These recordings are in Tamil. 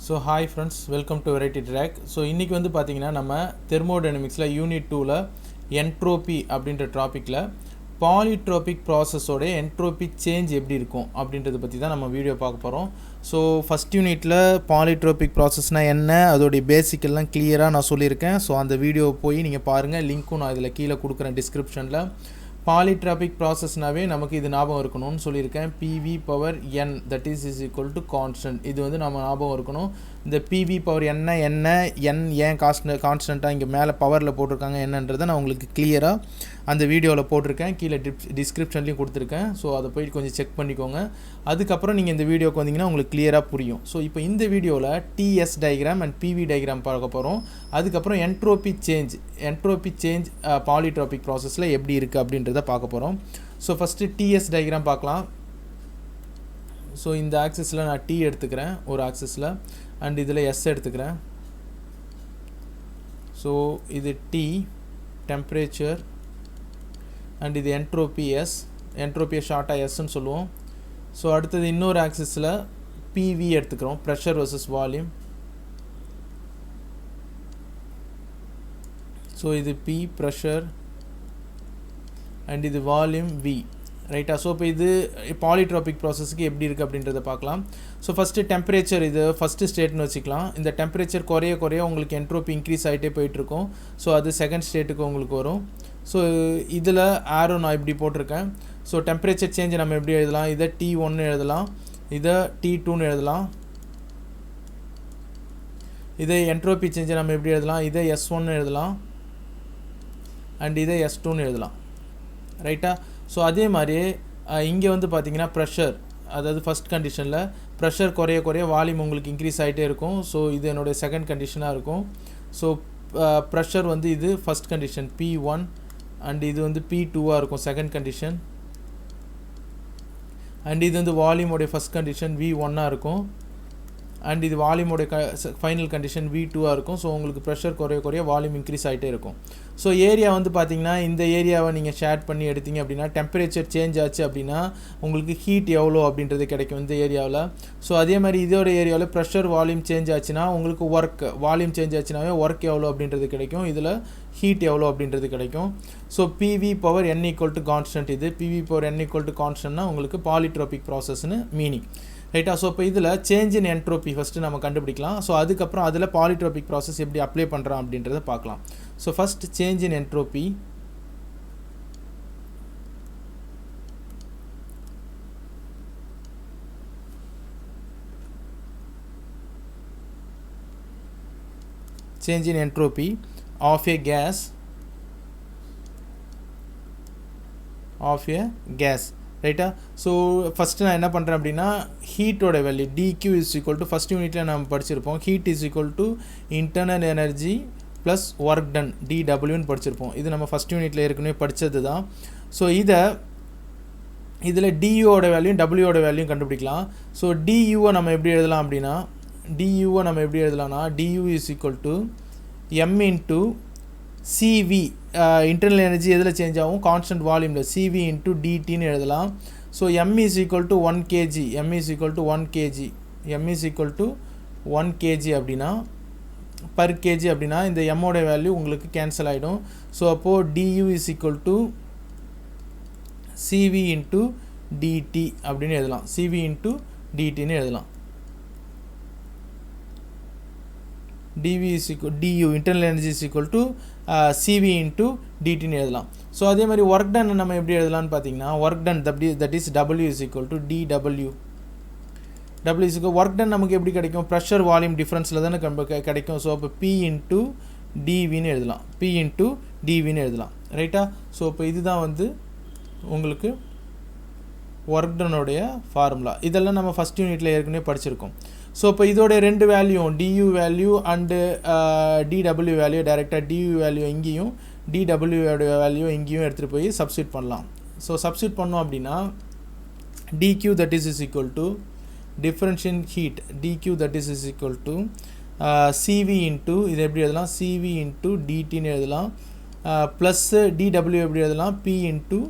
So hi friends, welcome to Variety Track. So இன்னைக்கு வந்து பாத்தீங்கன்னா நம்ம தெர்மோடைனமிக்ஸ்ல யூனிட் 2ல என்ட்ரோபி அப்படின்ற டாபிக்ல பாலிட்ரோபிக் ப்ராசஸோட என்ட்ரோபி சேஞ்ச் எப்படி இருக்கும் அப்படின்றத பற்றி தான் நம்ம வீடியோ பார்க்க போகிறோம். ஸோ ஃபஸ்ட் யூனிட்டில் பாலிட்ரோபிக் ப்ராசஸ்னால் என்ன, அதோடைய பேசிக் எல்லாம் கிளியராக நான் சொல்லியிருக்கேன். ஸோ அந்த வீடியோவை போய் நீங்கள் பாருங்கள், லிங்க்கும் நான் இதில் கீழே கொடுக்குறேன் டிஸ்கிரிப்ஷனில். பாலிட்ரோபிக் ப்ராசஸ்னாவே நமக்கு இது ஞாபகம் இருக்கணும்னு சொல்லியிருக்கேன். PV power n that is equal to constant. இது வந்து நம்ம ஞாபகம் இருக்கணும். இந்த பிவி பவர் என் ஏன் கான்ஸ்டண்ட்டாக இங்கே மேலே பவரில் போட்டிருக்காங்க என்னன்றதை நான் உங்களுக்கு கிளியராக அந்த வீடியோவில் போட்டிருக்கேன், கீழே டிஸ்கிரிப்ஷன்லேயும் கொடுத்துருக்கேன். ஸோ அதை போய் கொஞ்சம் செக் பண்ணிக்கோங்க. அதுக்கப்புறம் நீங்கள் இந்த வீடியோக்கு வந்தீங்கன்னா உங்களுக்கு கிளியராக புரியும். ஸோ இப்போ இந்த வீடியோவில் TS diagram and PV diagram பார்க்க போகிறோம். அதுக்கப்புறம் என்ட்ரோபி சேஞ்ச் பாலிட்ரோபிக் ப்ராசஸில் எப்படி இருக்குது அப்படின்றத பார்க்க போகிறோம். ஸோ ஃபஸ்ட்டு டிஎஸ் டயக்ராம் பார்க்கலாம். ஸோ இந்த ஆக்சிஸில் நான் டி எடுத்துக்கிறேன் ஒரு ஆக்சிஸில், அண்ட் இதில் எஸ் எடுத்துக்கிறேன். ஸோ இது டி டெம்பரேச்சர் அண்ட் இது என்ட்ரோபி எஸ், என்ட்ரோபியை ஷார்ட்டாக எஸ்ன்னு சொல்லுவோம். ஸோ அடுத்தது இன்னொரு ஆக்சிஸில் பிவி எடுத்துக்கிறோம், ப்ரெஷர் வர்சஸ் வால்யூம். ஸோ இது பி ப்ரெஷர் அண்ட் இது வால்யூம் வி, ரைட்டா? ஸோ இப்போ இது பாலிட்ரோபிக் ப்ராசஸ்க்கு எப்படி இருக்குது அப்படின்றத பார்க்கலாம். ஸோ ஃபஸ்ட்டு டெம்பரேச்சர், இது ஃபஸ்ட்டு ஸ்டேட்னு வச்சுக்கலாம். இந்த டெம்பரேச்சர் குறைய உங்களுக்கு என்ட்ரோபி இன்க்ரீஸ் ஆகிட்டே போயிட்டுருக்கும். ஸோ அது செகண்ட் ஸ்டேட்டுக்கு உங்களுக்கு வரும். ஸோ இதில் ஆரோ நான் இப்படி போட்டிருக்கேன். ஸோ டெம்பரேச்சர் சேஞ்ச் நம்ம எப்படி எழுதலாம்? இதை T1 எழுதலாம், இதை T2 எழுதலாம். இதை என்ட்ரோபி சேஞ்சை நம்ம எப்படி எழுதலாம்? இதை S1 எழுதலாம் அண்ட் இதை S2 எழுதலாம், ரைட்டா? ஸோ அதே மாதிரி இங்கே வந்து பார்த்திங்கன்னா ப்ரெஷர், அதாவது ஃபஸ்ட் கண்டிஷனில் ப்ரெஷர் குறைய வால்யூம் உங்களுக்கு இன்க்ரீஸ் ஆகிட்டே இருக்கும். ஸோ இது என்னுடைய செகண்ட் கண்டிஷனாக இருக்கும். ஸோ ப்ரெஷர் வந்து இது ஃபஸ்ட் கண்டிஷன் P1 அண்ட் இது வந்து P2 இருக்கும் செகண்ட் கண்டிஷன். அண்ட் இது வந்து வால்யூமோடைய ஃபஸ்ட் கண்டிஷன் V1 இருக்கும். அண்ட் இது வால்யூமோடைய ஃபைனல் கண்டிஷன் V2 இருக்கும். ஸோ உங்களுக்கு ப்ரெஷர் குறைய வால்யூம் இன்க்ரீஸ் ஆகிட்டே இருக்கும். ஸோ ஏரியா வந்து பார்த்திங்கன்னா இந்த ஏரியாவை நீங்கள் ஷேர் பண்ணி எடுத்தீங்க அப்படின்னா டெம்பரேச்சர் சேஞ்ச் ஆச்சு அப்படின்னா உங்களுக்கு ஹீட் எவ்வளோ அப்படின்றது கிடைக்கும் இந்த ஏரியாவில். ஸோ அதே மாதிரி இதோட ஏரியாவில் ப்ரெஷர் வால்யூம் சேஞ்ச் ஆச்சுன்னா உங்களுக்கு வால்யூம் சேஞ்ச் ஆச்சுனாவே ஒர்க் எவ்வளோ அப்படின்றது கிடைக்கும், இதில் ஹீட் எவ்வளோ அப்படின்றது கிடைக்கும். So PV power n equal to constant, இது PV power n equal to கான்ஸ்டன்ட்னா உங்களுக்கு பாலிட்ரோபிக் ப்ராசஸ்னு மீனிங், ரைட்டா? ஸோ இப்போ இதில் சேஞ்ச் இன் என்ட்ரோபி ஃபஸ்ட்டு நம்ம கண்டுபிடிக்கலாம். ஸோ அதுக்கப்புறம் அதில் பாலிட்ரோபிக் ப்ராசஸ் எப்படி அப்ளை பண்ணுறோம் அப்படின்றத பார்க்கலாம். So first change in entropy. Change in entropy of a gas, ரைட்டா? ஸோ ஃபஸ்ட்டு நான் என்ன பண்ணுறேன் அப்படின்னா ஹீட்டோட value dQ is equal to, first யூனிட்டில் நம்ம படிச்சிருப்போம், heat is equal to internal energy plus work done dWன்னு படிச்சிருப்போம். இது நம்ம ஃபஸ்ட் யூனிட்டில் ஏற்கனவே படித்தது தான். ஸோ இதில் டியூவோட வேல்யூ டபிள்யூவோட வேல்யூ கண்டுபிடிக்கலாம். ஸோ டியூவை நம்ம எப்படி எழுதலாம் அப்படின்னா du is equal to m into CV, internal energy எதில் சேஞ்ச் ஆகும்? கான்ஸ்டன்ட் வால்யூமில், சிவி இன்ட்டு டிடின்னு எழுதலாம். So m is equal to 1 kg, m is equal to 1 kg அப்படின்னா பர் கேஜி அப்படின்னா இந்த எம்மோட வேல்யூ உங்களுக்கு கேன்சல் ஆகிடும். ஸோ அப்போது du is equal to CV into dt அப்படின்னு எழுதலாம், சிவி இன்ட்டு டிடின்னு எழுதலாம். dV is equal du, internal energy is equal to CV into dt ன்னு எழுதலாம். ஸோ அதே மாதிரி ஒர்க் டன் நம்ம எப்படி எழுதலாம்னு பார்த்தீங்கன்னா work done that is W is equal to dW. W is equal work done நமக்கு எப்படி கிடைக்கும்? ப்ரெஷர் வால்யூம் டிஃப்ரென்ஸில் தானே கிடைக்கும். ஸோ அப்போ P into dVன்னு எழுதலாம், ரைட்டா? ஸோ இப்போ இதுதான் வந்து உங்களுக்கு ஒர்க் டனுடைய ஃபார்முலா. இதெல்லாம் நம்ம ஃபஸ்ட் யூனிட்டில் ஏற்கனவே படிச்சிருக்கோம். ஸோ இப்போ இதோடைய ரெண்டு வேல்யூ டியூ வேல்யூ அண்டு டிடபிள்யூ வேல்யூ டைரெக்டாக டியூ வேல்யூ இங்கேயும் டிடபிள்யூவோட வேல்யூ இங்கேயும் எடுத்துகிட்டு போய் சப்ஸ்டியூட் பண்ணலாம். ஸோ சப்ஸ்டியூட் பண்ணோம் அப்படின்னா dQ that is equal to differential heat, dQ that is equal to CV into இது எப்படி எழுதலாம்? சிவி இன்ட்டு டிடின்னு எழுதலாம், ப்ளஸ்ஸு டிடபிள்யூ எப்படி எழுதலாம்? பி இன்ட்டு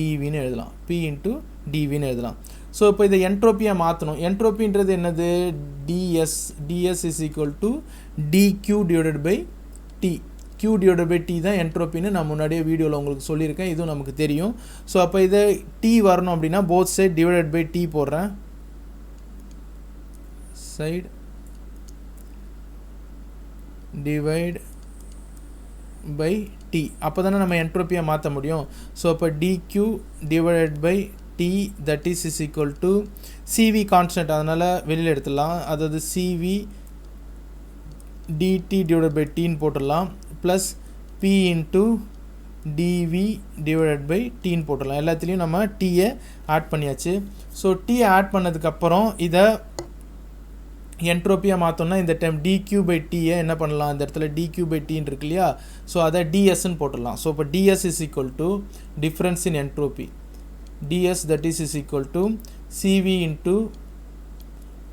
டிவின்னு எழுதலாம், ஸோ இப்போ இதை என்ட்ரோப்பியாக மாற்றணும். என்ட்ரோப்பின்றது என்னது? ds is equal to dq divided by t. q divided by t தான் என்ட்ரோப்பின்னு நான் முன்னாடியே வீடியோவில் உங்களுக்கு சொல்லியிருக்கேன், இதுவும் நமக்கு தெரியும். ஸோ அப்போ இதை t வரணும் அப்படின்னா both side divided by t போடுறேன். சைடு டிவைட் பை t, அப்போ தானே நம்ம என்ட்ரோப்பியாக மாற்ற முடியும். ஸோ அப்போ dq divided by t that is equal to cv constant, அதனால் வெளியில் எடுத்துடலாம். அதாவது cv dt டிவைடட் பை tன்னு போட்டுடலாம், plus p into dv divided by tன்னு போட்டுடலாம். எல்லாத்துலேயும் நம்ம டீயை ஆட் பண்ணியாச்சு. ஸோ டீயை ஆட் பண்ணதுக்கப்புறம் இதை என்ட்ரோப்பியாக மாற்றோம்னா இந்த டைம் dq பை டீயை என்ன பண்ணலாம்? இந்த இடத்துல dq பை டீன்னு இருக்கு இல்லையா, ஸோ அதை dsன்னு போட்டுடலாம். ஸோ இப்போ ds is equal to difference in என்ட்ரோப்பி, ds that is equal to cv into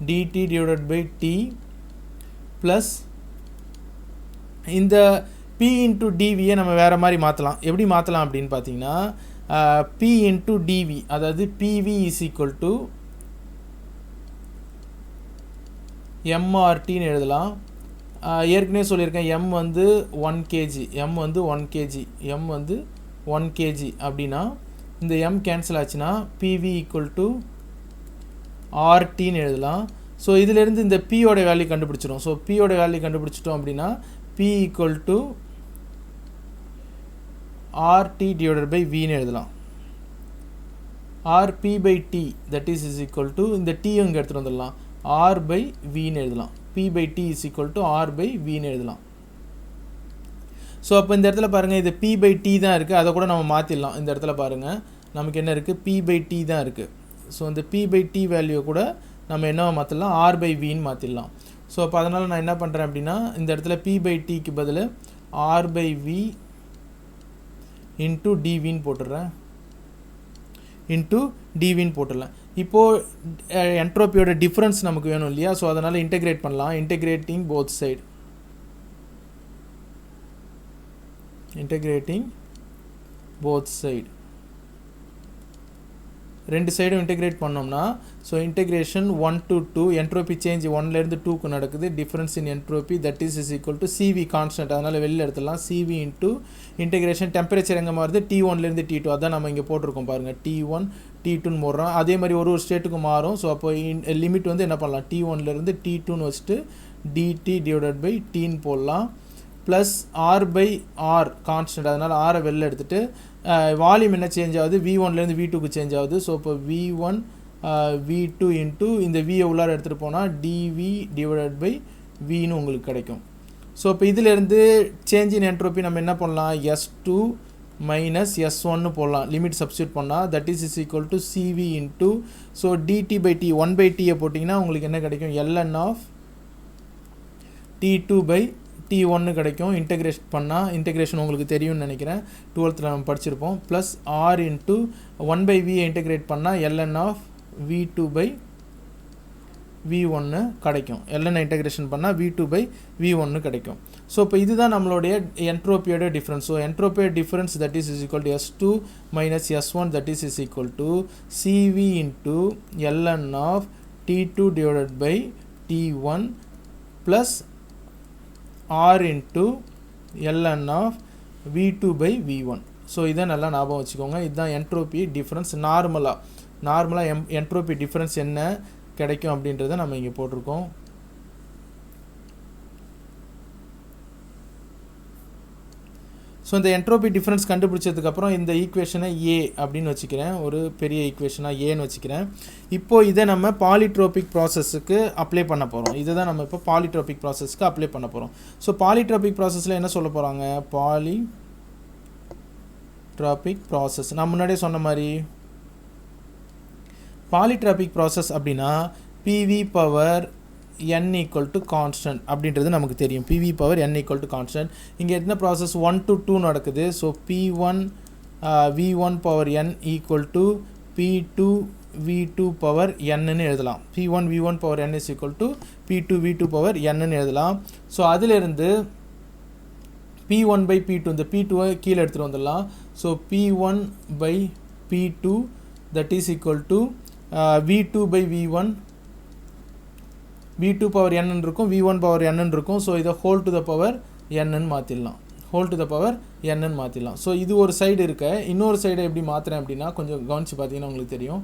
dt divided by t plus இந்த p into dv நம்ம வேறு மாதிரி மாற்றலாம். எப்படி மாற்றலாம் அப்படின்னு பார்த்தீங்கன்னா p into dv, அதாவது pv is equal to mRTன்னு எழுதலாம். ஏற்கனவே சொல்லியிருக்கேன் m வந்து 1 kg, m வந்து 1 kg, m வந்து 1 kg அப்படின்னா இந்த m கேன்சல் ஆச்சுன்னா pv ஈக்குவல் டு RTன்னு எழுதலாம். ஸோ இதிலேருந்து இந்த p ஓட வேல்யூ கண்டுபிடிச்சிடும். ஸோ p ஓட வேல்யூ கண்டுபிடிச்சிட்டோம் அப்படின்னா p equal to RT divided by vன்னு எழுதலாம். RP by t that is equal to இந்த t இங்கே எடுத்துகிட்டு வந்துடலாம், R பை vன்னு எழுதலாம். p by t is equal to R by vன்னு எழுதலாம். ஸோ அப்போ இந்த இடத்துல பாருங்கள், இது p பை t தான் இருக்குது, அதை கூட நம்ம மாற்றிடலாம். இந்த இடத்துல பாருங்கள், நமக்கு என்ன இருக்குது? p பை t தான் இருக்குது. ஸோ இந்த p பை t வேல்யூ கூட நம்ம என்ன மாற்றிடலாம்? R பை vன்னு மாற்றிடலாம். ஸோ அப்போ அதனால் நான் என்ன பண்ணுறேன் அப்படின்னா இந்த இடத்துல p பை tக்கு பதில் R பை v இன்ட்டு dvன்னு போட்டுடுறேன், இன்ட்டு dvன்னு போட்டுடலாம். இப்போது என்ட்ரோப்பியோட டிஃப்ரென்ஸ் நமக்கு வேணும் இல்லையா, ஸோ அதனால் இன்டெகிரேட் பண்ணலாம். Integrating both side, integrating both side, ரெண்டு சைடும் இன்டெகிரேட் பண்ணோம்னா so integration 1 to 2, entropy change 1லேருந்து 2க்கு நடக்குது. Difference in entropy that is equal to cv constant, அதனால் வெளியில் எடுத்துடலாம். cv இன்ட்டு இன்டெகிரேஷன் டெம்பரேச்சர் எங்கே மாறுது? T1லேருந்து T2, அதான் நம்ம இங்கே போட்டிருக்கோம் பாருங்கள், T1 T2ன்னு போடுறோம். அதே மாதிரி ஒரு ஸ்டேட்டுக்கு மாறும். ஸோ அப்போ லிமிட் வந்து என்ன பண்ணலாம்? T1லேருந்து T2ன்னு வச்சுட்டு dt டிவைடட் பை tன்னு போடலாம், plus R by R constant, அதனால் ஆரை வெளில எடுத்துகிட்டு வால்யூம் என்ன சேஞ்ச் ஆகுது? V1லேருந்து V2க்கு சேஞ்ச் ஆகுது. ஸோ இப்போ V1 V2 இன்ட்டு இந்த V உள்ளார எடுத்துகிட்டு போனால் dV டிவைடட் பை Vன்னு உங்களுக்கு கிடைக்கும். ஸோ இப்போ இதிலேருந்து சேஞ்ச் இன் என்ட்ரோப்பி நம்ம என்ன பண்ணலாம்? S2 மைனஸ் S1ன்னு போடலாம், லிமிட் சப்ஸ்டியூட் பண்ணால் that is equal to CV into so dt by t 1 by t போட்டிங்கன்னா உங்களுக்கு என்ன கிடைக்கும்? ln of T2 by T1 கிடைக்கும். இன்டெகிரேஷன் பண்ணால், இன்டெகிரேஷன் உங்களுக்கு தெரியும்னு நினைக்கிறேன், 12th நம்ம படிச்சிருப்போம். Plus R into 1 by V integrate பண்ணால் ln of V2 by V1 கிடைக்கும். ln இன்டெகிரேஷன் பண்ணால் V2 பை V1 கிடைக்கும். ஸோ இப்போ இதுதான் நம்மளுடைய என்ட்ரோப்பியோட டிஃப்ரென்ஸ். ஸோ என்ட்ரோப்பியோட difference that is equal to S2 minus S1 that is equal to CV into ln of T2 divided by T1 plus R into ln of V2 by V1. So இதை நல்லா ஞாபகம் வச்சுக்கோங்க. இதுதான் என்ட்ரோப்பி டிஃப்ரென்ஸ். நார்மலாக என்ட்ரோப்பி டிஃப்ரென்ஸ் என்ன கிடைக்கும் அப்படின்றத நம்ம இங்கே போட்டிருக்கோம். ஸோ இந்த என்ட்ரோபி டிஃப்ரென்ஸ் கண்டுபிடிச்சதுக்கப்புறம் இந்த ஈக்குவேஷனை ஏ அப்படின்னு வச்சுக்கிறேன், ஒரு பெரிய ஈக்குவேஷனாக ஏன்னு வச்சுக்கிறேன். இப்போது இதை நம்ம பாலிட்ரோபிக் ப்ராசஸுக்கு அப்ளை பண்ண போகிறோம். இதை தான் நம்ம இப்போ பாலிட்ரோபிக் ப்ராசஸ்க்கு அப்ளை பண்ண போகிறோம். ஸோ பாலிட்ரோபிக் ப்ராசஸில் என்ன சொல்ல போகிறாங்க? பாலிட்ரோபிக் ப்ராசஸ் நான் முன்னாடியே சொன்ன மாதிரி பாலிட்ரோபிக் ப்ராசஸ் அப்படின்னா PV power n equal to constant அப்படின்றது நமக்கு தெரியும். PV power n equal to constant. இங்கே என்ன ப்ராசஸ் 1 to 2 நடக்குது. So P1 V1 power n equal to P2 V2 power nன்னு எழுதலாம். P1 V1 power n is equal to P2 V2 power nன்னு எழுதலாம். ஸோ அதிலிருந்து P1 பை P2 இந்த P2 கீழே எடுத்துகிட்டு வந்துடலாம். So P1 by P2 that is equal to v2 by v1 v2 power n இருக்கும் v1 power n இருக்கும் ஸோ இதை whole to the power n மாற்றிடலாம் whole to the power n மாற்றிடலாம் ஸோ இது ஒரு சைடு இருக்க இன்னொரு சைடை எப்படி மாற்றுறேன் அப்படின்னா கொஞ்சம் கவனித்து பார்த்தீங்கன்னா உங்களுக்கு தெரியும்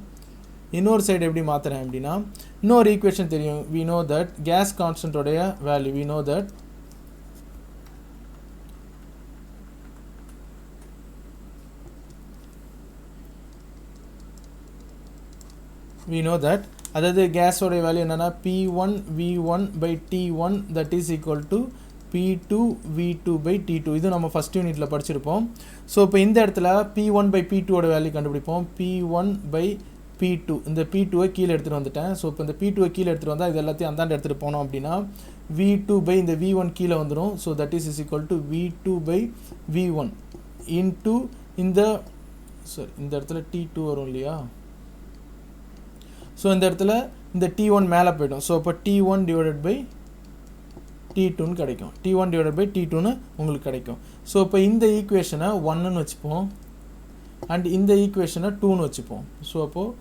இன்னொரு சைடு எப்படி மாற்றுறேன் அப்படின்னா இன்னொரு ஈக்குவேஷன் தெரியும் we know that gas constant உடைய value we know that அதாவது கேஸோடைய வேல்யூ என்னன்னா P1 V1 by T1 that is equal to P2 V2 by T2 இது நம்ம ஃபர்ஸ்ட் யூனிட்ல படிச்சிருப்போம் ஸோ இப்போ இந்த இடத்துல P1 by P2 ஓட வேல்யூ கண்டுபிடிப்போம் P1 by P2 இந்த P2 கீழே எடுத்துகிட்டு வந்துட்டேன் ஸோ இப்போ இந்த P2 கீழே எடுத்துகிட்டு வந்தால் இது எல்லாத்தையும் அந்தாண்ட எடுத்துகிட்டு போனோம் அப்படின்னா V2 by இந்த V1 கீழே வந்துடும் so that is equal to V2 by V1 into இந்த இடத்துல T2 வரும் இல்லையா ஸோ இந்த இடத்துல இந்த T1 மேலே போய்டும் ஸோ இப்போ T1 divided by T2ன்னு கிடைக்கும் T1 divided by T2ன்னு உங்களுக்கு கிடைக்கும் ஸோ இப்போ இந்த ஈக்குவேஷனை 1ன்னு வச்சுப்போம் அண்ட் இந்த ஈக்குவேஷனை 2ன்னு வச்சுப்போம் ஸோ அப்போது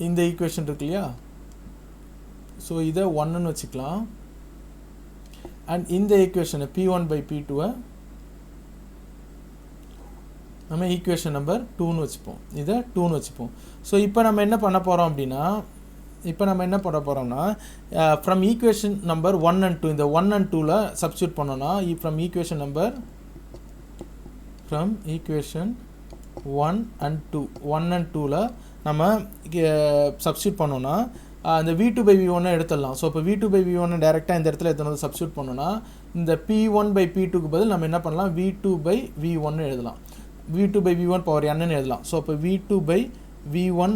இந்த ஈக்குவேஷன் இருக்கு இல்லையா ஸோ இதை 1ன்னு வச்சுக்கலாம் அண்ட் இந்த ஈக்குவேஷனை P1 by P2 நம்ம ஈக்குவேஷன் நம்பர் 2ன்னு வச்சுப்போம் இதை 2ன்னு வச்சுப்போம் ஸோ இப்போ நம்ம என்ன பண்ண போகிறோம் அப்படின்னா ஃப்ரம் ஈக்குவேஷன் நம்பர் 1 and 2 இந்த 1 and 2ல சப்ஸ்டியூட் பண்ணோன்னா ஃப்ரம் ஈக்குவேஷன் 1 and 2ல நம்ம சப்ஸ்டியூட் பண்ணோன்னா இந்த V2 by V1 எடுத்துடலாம் ஸோ இப்போ V2 by V1 டேரெக்டாக இந்த இடத்துல எத்தனை சப்ஸ்டியூட் பண்ணோன்னா இந்த P1 by P2க்கு பதில் நம்ம என்ன பண்ணலாம் V2 by V1 எழுதலாம் V2 by V1 power n ன்னு எழுதலாம் ஸோ அப்போ V2 by V1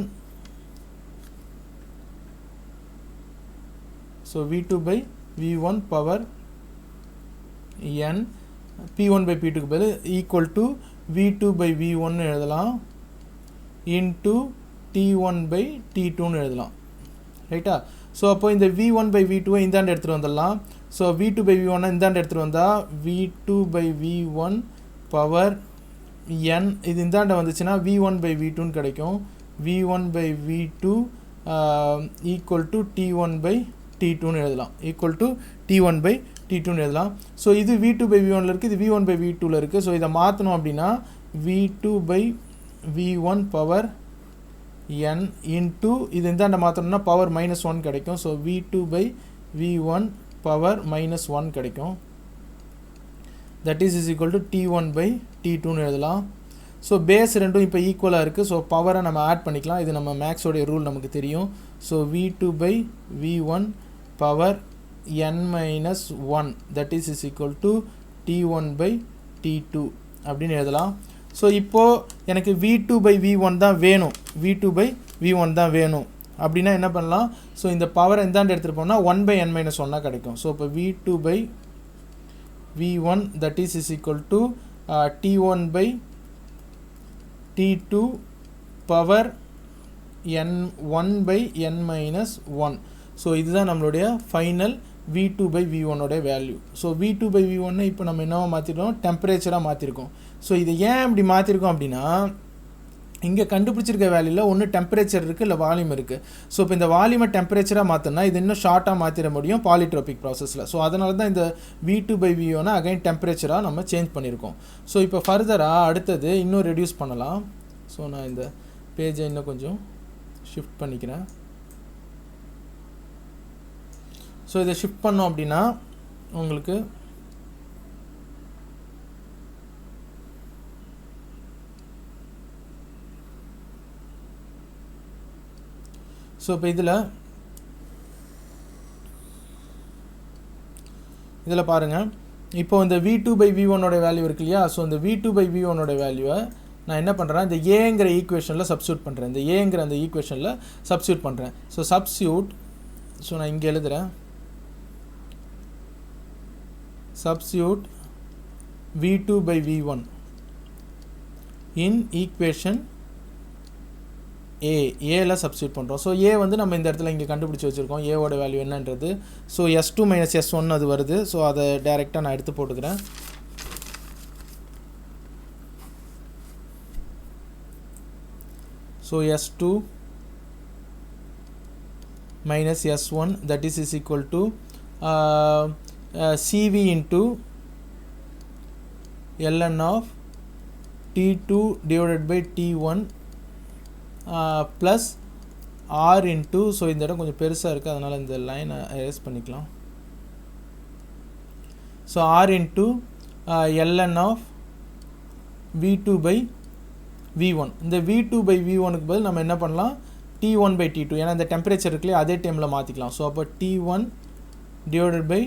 so V2 by V1 power n P1 by P2க்கு பதில் equal to V2 by V1 எழுதலாம் இன்ட்டு T1 by T2ன்னு எழுதலாம் ரைட்டா ஸோ அப்போ இந்த V1 by V2 இந்தாண்ட எடுத்துகிட்டு வந்துடலாம் ஸோ V2 by V1 இந்தாண்ட எடுத்துகிட்டு வந்தால் V2 by V1 power n இது இந்தாண்ட வந்துச்சுன்னா V1 by V2ன்னு கிடைக்கும் V1 by V2 equal to T1 by T2ன்னு எழுதலாம் ஈக்குவல் டு T1 by T2ன்னு எழுதலாம் ஸோ இது V2 by V1ல இருக்குது இது V1 by V2ல இருக்குது ஸோ இதை மாற்றணும் அப்படின்னா V2 by V1 power n into இது இந்தாண்ட மாற்றணும்னா பவர் -1 கிடைக்கும் so V2 by V1 power -1 கிடைக்கும் that is equal to T1 by T2ன்னு எழுதலாம் ஸோ பேஸ் ரெண்டும் இப்போ ஈக்குவலாக இருக்குது ஸோ பவரை நம்ம ஆட் பண்ணிக்கலாம் இது நம்ம மேக்ஸோடைய ரூல் நமக்கு தெரியும் so V2 by V1 power n-1 that is equal to T1 by T2 அப்படின்னு எழுதலாம் ஸோ இப்போது எனக்கு V2 by V1 தான் வேணும் V2 by V1 தான் வேணும் அப்படின்னா என்ன பண்ணலாம் ஸோ இந்த பவரை எந்தாண்டு எடுத்துகிட்டு போனால் 1 by n-1 கிடைக்கும் ஸோ இப்போ V2 by V1 that is equal to T1 by T2 power n1 by n-1 so இதுதான் நம்மளுடைய ஃபைனல் V2 by V1 ஓட value so V2 by V1 இப்போ நம்ம என்னவா மாற்றிருக்கோம் டெம்பரேச்சராக மாற்றிருக்கோம் ஸோ இதை ஏன் இப்படி மாற்றிருக்கோம் அப்படின்னா இங்கே கண்டுபிடிச்சிருக்க வேல்யூவில் ஒன்று டெம்பரேச்சர் இருக்குது இல்லை வால்யூம் இருக்குது ஸோ இப்போ இந்த வால்யூமை டெம்பரேச்சராக மாற்றினா இது இன்னும் ஷார்ட்டாக மாற்றிட முடியும் பாலிட்ரோபிக் ப்ராசஸில் ஸோ அதனால தான் இந்த V2 by V1 அகைன் டெம்பரேச்சராக நம்ம சேஞ்ச் பண்ணியிருக்கோம் ஸோ இப்போ ஃபர்தராக அடுத்தது இன்னும் ரெடியூஸ் பண்ணலாம் ஸோ நான் இந்த பேஜை இன்னும் கொஞ்சம் ஷிஃப்ட் பண்ணிக்கிறேன் ஸோ இதை ஷிஃப்ட் பண்ணோம் அப்படின்னா உங்களுக்கு ஸோ இப்போ இதில் பாருங்கள் இப்போ இந்த V2 by V1 ஓட வேல்யூ இருக்கு இல்லையா ஸோ இந்த V2 by V1 ஓட வேல்யூவை நான் என்ன பண்ணுறேன் இந்த ஏங்கிற ஈக்குவேஷனில் சப்ஸ்டியூட் பண்ணுறேன் இந்த ஏங்கிற அந்த ஈக்குவேஷனில் சப்ஸ்டியூட் பண்ணுறேன் ஸோ சப்ஸ்டியூட் ஸோ நான் இங்கே எழுதுகிறேன் substitute V2 by V1 in equation ஏல சப்ஸ்டியூட் பண்ணுறோம் ஸோ ஏ வந்து நம்ம இந்த இடத்துல இங்கே கண்டுபிடிச்சி வச்சுருக்கோம் ஏவோட வேல்யூ என்னன்றது ஸோ S2 - S1 அது வருது ஸோ அதை டைரெக்டாக நான் எடுத்து போட்டுக்கிறேன் So S2 minus S1 that is equal to CV into ln of T2 divided by T1 plus R into, so இந்த இடம் கொஞ்சம் பெருசாக இருக்குது அதனால் இந்த லைனை erase பண்ணிக்கலாம். So R into ln of V2 by V1. இந்த V2 by V1க்கு பதில் நம்ம என்ன பண்ணலாம், T1 by T2, ஏன்னா இந்த டெம்பரேச்சர் இருக்குல்லையே அதே டைமில் மாற்றிக்கலாம். ஸோ அப்போ T1 divided by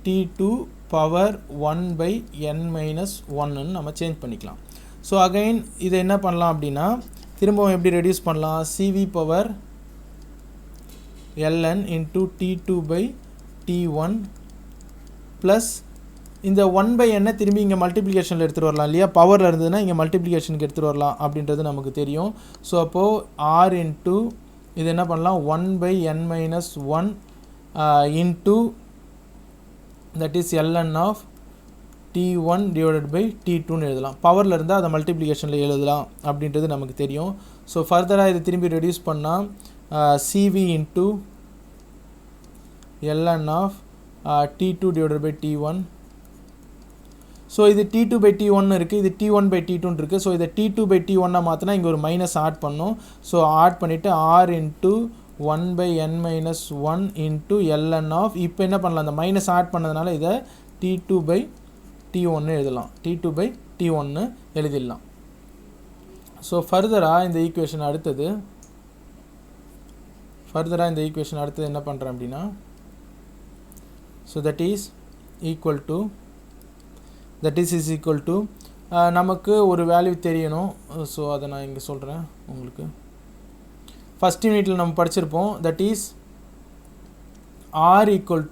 T2 power 1 by n minus 1ன்னு நம்ம சேஞ்ச் பண்ணிக்கலாம். ஸோ அகைன் இதை என்ன பண்ணலாம் அப்படின்னா திரும்பவும் எப்படி ரெடியூஸ் பண்ணலாம், CV power ln into T2 by T1 plus இந்த 1 by n திரும்பி இங்கே மல்டிப்ளிகேஷனில் எடுத்துகிட்டு வரலாம் இல்லையா, பவரில் இருந்ததுன்னா இங்கே மல்டிப்ளிகேஷனுக்கு எடுத்துகிட்டு வரலாம் அப்படின்றது நமக்கு தெரியும். ஸோ அப்போது R இன்ட்டு இது என்ன பண்ணலாம் 1 by n minus 1 into that is ln of T1 divided by T2ன்னு எழுதலாம். பவரில் இருந்தால் அதை மல்டிப்ளிகேஷனில் எழுதலாம் அப்படின்றது நமக்கு தெரியும். ஸோ ஃபர்தராக இது திரும்பி ரெடியூஸ் பண்ணால் CV into ln of T2 divided by T1. So இது T2 by T1 இருக்குது, இது T1 by T2 இருக்குது. ஸோ இதை T2 by T1 மாற்றினா இங்கே ஒரு மைனஸ் ஆட் பண்ணும். ஸோ ஆட் பண்ணிவிட்டு R into 1 by n minus 1 into ln of, இப்போ என்ன பண்ணலாம், அந்த மைனஸ் ஆட் பண்ணதுனால இதை T2 by T1 எழுதலாம், T2 by T1 எழுதிடலாம். ஸோ ஃபர்தராக இந்த ஈக்குவேஷன் அடுத்தது என்ன பண்ணுறேன் அப்படின்னா, so that is equal to நமக்கு ஒரு வேல்யூ தெரியணும். ஸோ அதை நான் இங்கே சொல்கிறேன் உங்களுக்கு. ஃபஸ்ட் யூனிட்டில் நம்ம படிச்சிருப்போம், that is R equal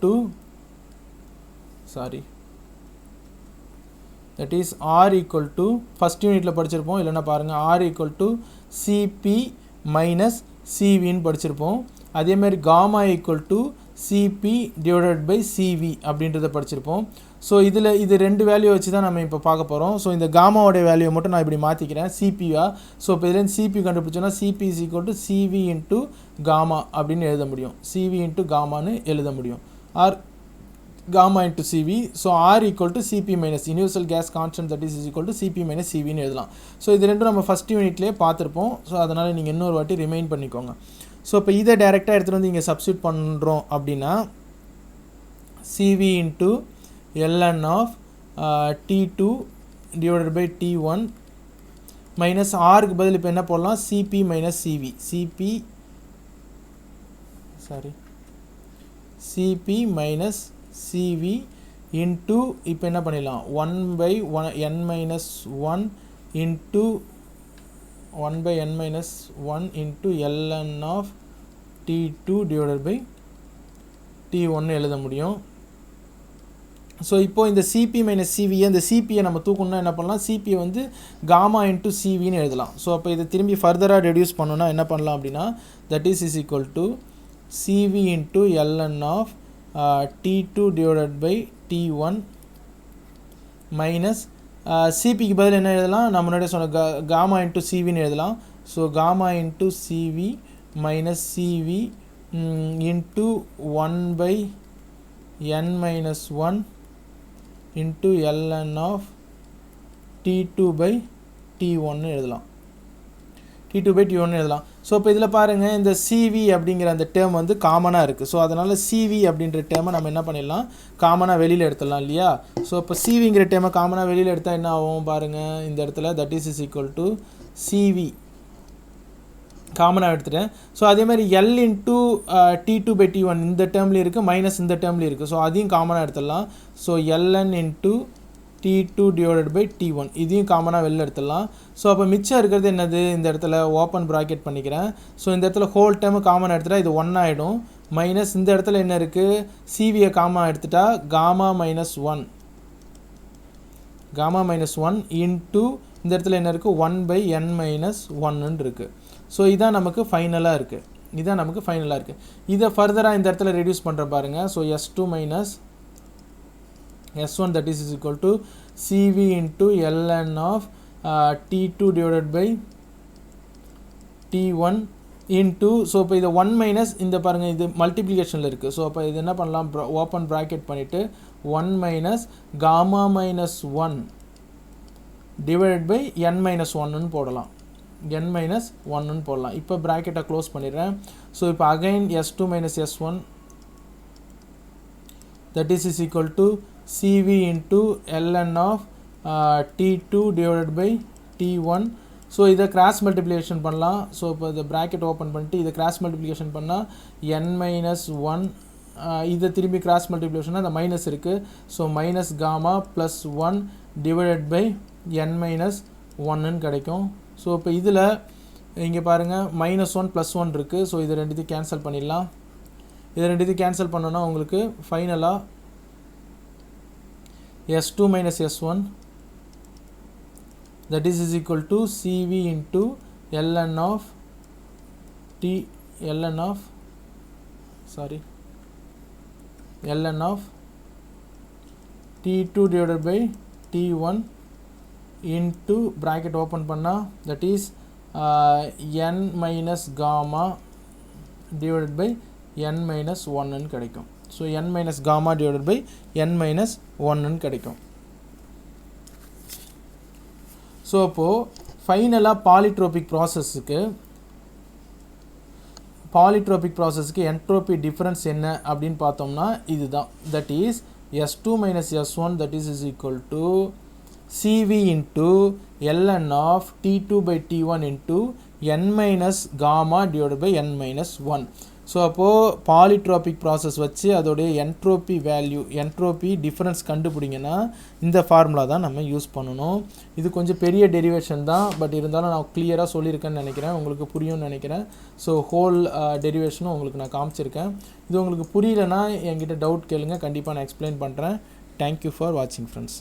to first யூனிட்டில் படிச்சிருப்போம், இல்லைன்னா பாருங்கள் R equal to CP minus CVன்னு படிச்சிருப்போம். அதேமாதிரி gamma equal to CP divided by CV அப்படின்றத படிச்சிருப்போம். ஸோ இது ரெண்டு வேல்யூ வச்சு தான் நம்ம இப்போ பார்க்க போகிறோம். ஸோ இந்த காமாவோடைய வேல்யூவை மட்டும் நான் இப்படி மாற்றிக்கிறேன் CPயா. ஸோ இப்போ இதுலேருந்து CP கண்டுபிடிச்சோன்னா CP is equal to CV into gamma அப்படின்னு எழுத முடியும், CV இன்ட்டு காமான்னு எழுத முடியும், R gamma into CV. So R equal to CP minus universal gas constant that is equal to CP minus CVன்னு எழுதலாம். ஸோ இது ரெண்டும் நம்ம ஃபஸ்ட் யூனிட்லேயே பார்த்துருப்போம். ஸோ அதனால் நீங்கள் இன்னொரு வாட்டி ரிமைண்ட் பண்ணிக்கோங்க. ஸோ இப்போ இதை டைரெக்டாக எடுத்துகிட்டு வந்து இங்கே சப்ஸ்டியூட் பண்ணுறோம் அப்படின்னா CV into ln of T2 divided by T1 minus ஆருக்கு பதில் இப்போ என்ன போடலாம், CP minus CP minus CV into இப்போ என்ன பண்ணிடலாம் 1 by n minus 1 into 1 by n minus 1 into ln of T2 divided by T1 எழுத முடியும். ஸோ இப்போது இந்த CP மைனஸ் CVயை இந்த CPயை நம்ம தூக்கணும்னா என்ன பண்ணலாம், CPயை வந்து காமா இன்ட்டு CVன்னு எழுதலாம். ஸோ அப்போ இதை திரும்பி ஃபர்தராக ரெடியூஸ் பண்ணோன்னா என்ன பண்ணலாம் அப்படின்னா that is equal to CV into ln of T2 divided by T1 minus CPக்கு பதில் என்ன எழுதலாம், நம்ம முன்னாடி சொன்ன காமா இன்ட்டு CVன்னு எழுதலாம். So gamma into CV minus CV into 1 by n minus 1 into ln of T2 by T1 எழுதலாம், T2 by T1 எழுதலாம். ஸோ இப்போ இதில் பாருங்கள் இந்த CV அப்படிங்கிற அந்த டேர்ம் வந்து காமனாக இருக்குது. ஸோ அதனால் CV அப்படின்ற டேர்மை நம்ம என்ன பண்ணிடலாம், காமனாக வெளியில் எடுத்துடலாம் இல்லையா. ஸோ இப்போ CVங்கிற டேர்மை காமனாக வெளியில் எடுத்தால் என்ன ஆகும் பாருங்கள், இந்த இடத்துல that is equal to CV காமனாக எடுத்துட்டேன். ஸோ அதேமாதிரி L into T2 by T1 இந்த டேர்ம்லேயும் இருக்குது, மைனஸ் இந்த டேர்ம்லேயும் இருக்குது. ஸோ அதையும் காமனாக எடுத்துடலாம். So ln into T2 divided by T1 இதையும் காமனாக வெளில எடுத்துடலாம். ஸோ அப்போ மிச்சம் இருக்கிறது என்னது, இந்த இடத்துல ஓப்பன் ப்ராக்கெட் பண்ணிக்கிறேன். ஸோ இந்த இடத்துல ஹோல் டேர்மு காமனாக எடுத்துட்டா இது 1 ஆகிடும். மைனஸ் இந்த இடத்துல என்ன இருக்குது, CVயை காமனாக எடுத்துட்டா காமா மைனஸ் 1 இன்ட்டு இந்த இடத்துல என்ன இருக்குது 1 by n minus 1ன்னு இருக்குது. ஸோ இதான் நமக்கு ஃபைனலாக இருக்குது. இதை ஃபர்தராக இந்த இடத்துல ரெடியூஸ் பண்ணுற பாருங்கள். So S2 minus S1 that is equal to CV into ln of T2 divided by T1 into so இப்போ இது 1 மைனஸ் இந்த பாருங்கள் இது மல்டிப்ளிகேஷனில் இருக்குது ஸோ அப்போ இது என்ன பண்ணலாம் ஓப்பன் ப்ராக்கெட் பண்ணிவிட்டு 1 minus gamma minus 1 divided by n minus 1ன்னு போடலாம் n மைனஸ் 1ன்னு போடலாம் இப்போ ப்ராக்கெட்டை க்ளோஸ் பண்ணிடுறேன் ஸோ இப்போ again s2 minus s1 that is equal to CV into ln of T2 divided by T1 so இதை கிராஸ் மல்டிப்ளிகேஷன் பண்ணலாம் ஸோ இப்போ இந்த ப்ராக்கெட் ஓப்பன் பண்ணிட்டு இதை கிராஸ் மல்டிப்ளிகேஷன் பண்ணால் n மைனஸ் 1 இதை திரும்பி கிராஸ் மல்டிப்ளிகேஷனாக அந்த மைனஸ் இருக்குது so minus gamma plus 1 divided by n minus 1ன்னு கிடைக்கும் ஸோ இப்போ இதில் இங்கே பாருங்கள் மைனஸ் 1 ப்ளஸ் 1 இருக்குது ஸோ இதை ரெண்டுத்தையும் கேன்சல் பண்ணிடலாம் இதை ரெண்டுத்தையும் கேன்சல் பண்ணோன்னா உங்களுக்கு ஃபைனலாக s2 minus s1 that is equal to CV into ln of T2 divided by T1 into bracket open panna that is n minus gamma divided by n minus 1 ன்னு கிடைக்கும் so n minus gamma divided by n minus 1 ன்னு கிடைக்கும் ஸோ அப்போது ஃபைனலாக பாலிட்ரோபிக் ப்ராசஸ்க்கு என்ட்ரோபி டிஃபரன்ஸ் என்ன அப்படின்னு பார்த்தோம்னா இதுதான் that is s2 minus s1 that is equal to CV into ln of T2 by T1 into n minus gamma divided by n minus 1 so அப்போது பாலிட்ரோபிக் ப்ராசஸ் வச்சு அதோடைய என்ட்ரோபி டிஃபரன்ஸ் கண்டுபிடிங்கன்னா இந்த ஃபார்முலா தான் நம்ம யூஸ் பண்ணணும் இது கொஞ்சம் பெரிய டெரிவேஷன் தான் பட் இருந்தாலும் நான் கிளியராக சொல்லியிருக்கேன்னு நினைக்கிறேன் உங்களுக்கு புரியும்னு நினைக்கிறேன் ஸோ ஹோல் டெரிவேஷனும் உங்களுக்கு நான் காமிச்சிருக்கேன் இது உங்களுக்கு புரியலன்னா என்கிட்ட டவுட் கேளுங்க கண்டிப்பாக நான் எக்ஸ்பிளைன் பண்ணுறேன் தேங்க்யூ ஃபார் வாட்சிங் ஃப்ரெண்ட்ஸ்